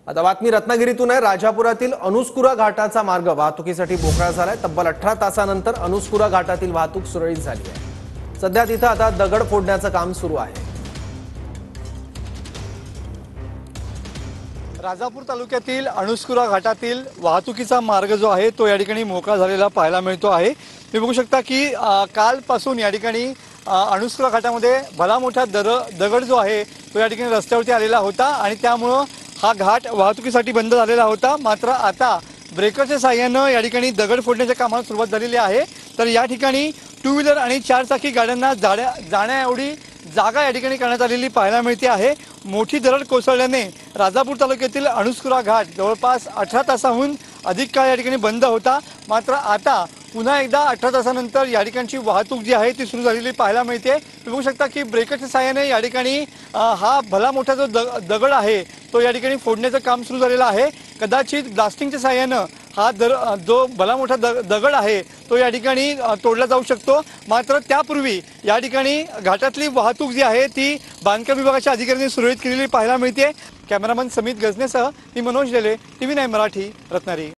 आता बातमी रत्नागिरीतून आहे। राजापुरातील अनुस्कुरा घाटाचा मार्ग वाहतुकीसाठी मोकळा झालाय। तब्बल 18 तासानंतर अनुस्कुरा घाटातील वाहतूक सुरळीत झाली आहे। सध्या तिथे आता दगड फोडण्याचं काम सुरू आहे। राजापूर तालुक्यातील अनुस्कुरा घाटातील वाहतुकीचा मार्ग जो आहे तो या ठिकाणी मोकळा झालेला पाहायला मिळतो आहे। तुम्ही बघू शकता की कालपासून या ठिकाणी अनुस्कुरा घाटामध्ये भला मोठा दगड जो आहे तो या ठिकाणी रस्त्यावरती आलेला होता आणि त्यामुळे हा घाट वाहतुकीसाठी बंद झालेला होता। मात्र आता ब्रेकरच्या साहाय्याने या ठिकाणी दगड फोडण्याच्या कामाला सुरुवात झालेली आहे। तर या ठिकाणी 2 व्हीलर आणि 4 चाकी गाड्यांना जाण्या एवढी जागा या ठिकाणी करण्यात आलेली पाहायला मिळते आहे। मोठी दरड कोसळल्याने राजापूर तालुक्यातील अनुस्कुरा घाट जवळपास 18 तासाहून अधिक काळ या ठिकाणी बंद होता। मात्र आता पुन्हा एकदा 18 तासानंतर या ठिकाणची वाहतूक जी आहे ती सुरू झालेली पाहायला मिळते। तुम्ही बघू शकता की ब्रेकरच्या साहाय्याने या ठिकाणी हा भला मोठा जो दगड आहे तो या ठिकाणी फोडण्याचं काम सुरू झालेलं आहे। कदाचित ब्लास्टिंगच्या साहाय्याने हा जो भला मोठा दगड आहे तो या ठिकाणी तोडला जाऊ शकतो। मात्र त्यापूर्वी या ठिकाणी घाटातली वाहतूक जी आहे ती बांधकाम विभागाच्या अधिकाऱ्यांनी सुरळीत केलेली पाहायला मिळते। कॅमेरामन समित गजनेसह मी मनोज लेले, TV9 मराठी, रत्नागिरी।